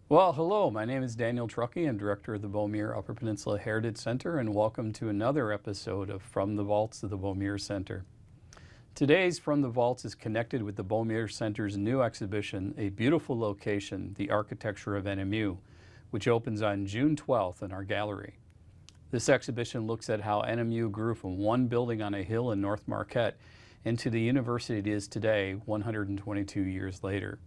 Well, hello, my name is Daniel Truckee. I'm director of the Beaumier Upper Peninsula Heritage Center, and welcome to another episode of From the Vaults of the Beaumier Center. Today's From the Vaults is connected with the Beaumier Center's new exhibition, A Beautiful Location, The Architecture of NMU, which opens on June 12th in our gallery. This exhibition looks at how NMU grew from one building on a hill in North Marquette into the university it is today, 122 years later.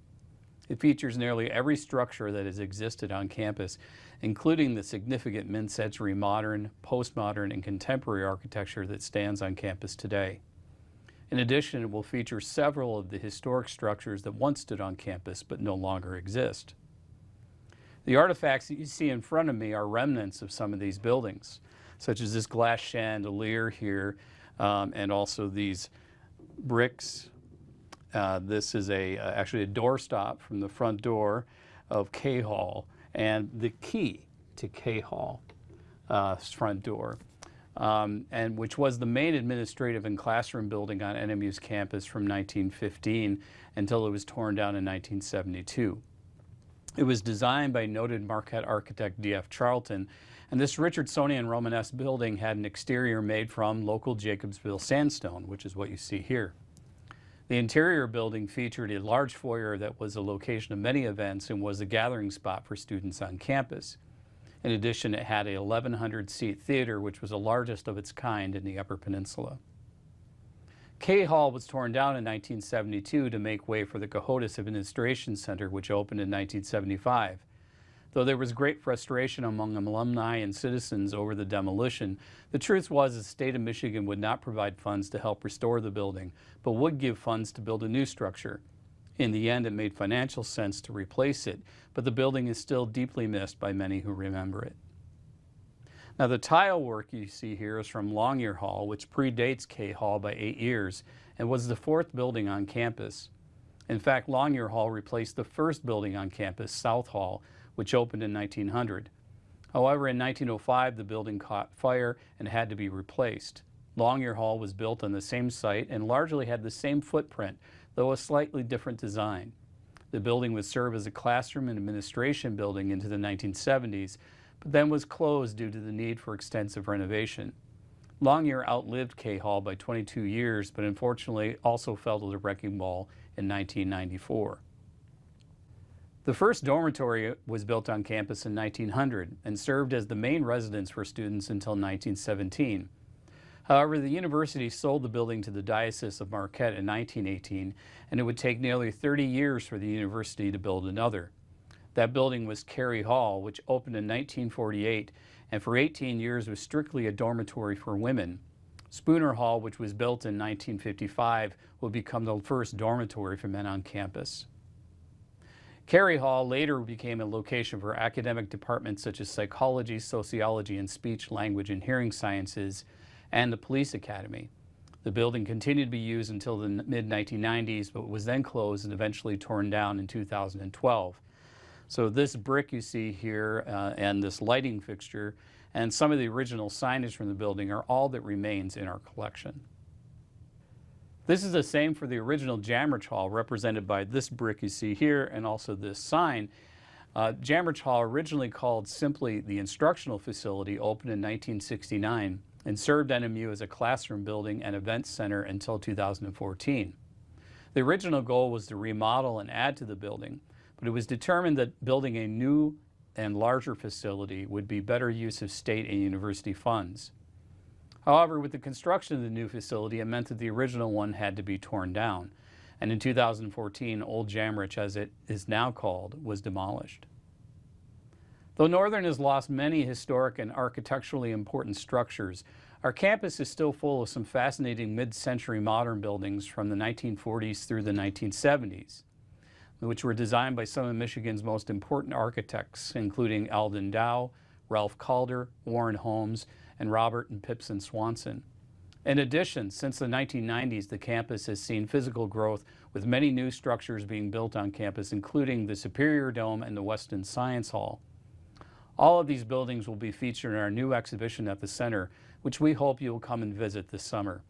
It features nearly every structure that has existed on campus, including the significant mid-century modern, postmodern, and contemporary architecture that stands on campus today. In addition, it will feature several of the historic structures that once stood on campus but no longer exist. The artifacts that you see in front of me are remnants of some of these buildings, such as this glass chandelier here, and also these bricks. This is actually a doorstop from the front door of K Hall, and the key to K Hall front door, and which was the main administrative and classroom building on NMU's campus from 1915 until it was torn down in 1972. It was designed by noted Marquette architect D.F. Charlton, and this Richardsonian Romanesque building had an exterior made from local Jacobsville sandstone, which is what you see here. The interior building featured a large foyer that was a location of many events and was a gathering spot for students on campus. In addition, it had a 1,100-seat theater, which was the largest of its kind in the Upper Peninsula. K Hall was torn down in 1972 to make way for the Cohodes Administration Center, which opened in 1975. Though there was great frustration among alumni and citizens over the demolition, the truth was the state of Michigan would not provide funds to help restore the building, but would give funds to build a new structure. In the end, it made financial sense to replace it, but the building is still deeply missed by many who remember it. Now, the tile work you see here is from Longyear Hall, which predates K Hall by 8 years and was the fourth building on campus. In fact, Longyear Hall replaced the first building on campus, South Hall, which opened in 1900. However, in 1905, the building caught fire and had to be replaced. Longyear Hall was built on the same site and largely had the same footprint, though a slightly different design. The building would serve as a classroom and administration building into the 1970s, but then was closed due to the need for extensive renovation. Longyear outlived K Hall by 22 years, but unfortunately also fell to the wrecking ball in 1994. The first dormitory was built on campus in 1900 and served as the main residence for students until 1917. However, the university sold the building to the Diocese of Marquette in 1918, and it would take nearly 30 years for the university to build another. That building was Carey Hall, which opened in 1948, and for 18 years was strictly a dormitory for women. Spooner Hall, which was built in 1955, would become the first dormitory for men on campus. Carey Hall later became a location for academic departments such as psychology, sociology, and speech, language, and hearing sciences, and the police academy. The building continued to be used until the mid-1990s, but was then closed and eventually torn down in 2012. So this brick you see here and this lighting fixture and some of the original signage from the building are all that remains in our collection. This is the same for the original Jamrich Hall, represented by this brick you see here and also this sign. Jamrich Hall, originally called simply the Instructional Facility, opened in 1969 and served NMU as a classroom building and event center until 2014. The original goal was to remodel and add to the building, but it was determined that building a new and larger facility would be better use of state and university funds. However, with the construction of the new facility, it meant that the original one had to be torn down, and in 2014, Old Jamrich, as it is now called, was demolished. Though Northern has lost many historic and architecturally important structures, our campus is still full of some fascinating mid-century modern buildings from the 1940s through the 1970s, which were designed by some of Michigan's most important architects, including Alden Dow, Ralph Calder, Warren Holmes, and Robert and Pipson Swanson. In addition, since the 1990s, the campus has seen physical growth with many new structures being built on campus, including the Superior Dome and the Weston Science Hall. All of these buildings will be featured in our new exhibition at the center, which we hope you will come and visit this summer.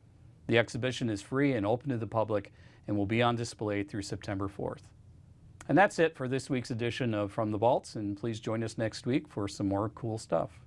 The exhibition is free and open to the public and will be on display through September 4th. And that's it for this week's edition of From the Vaults, and please join us next week for some more cool stuff.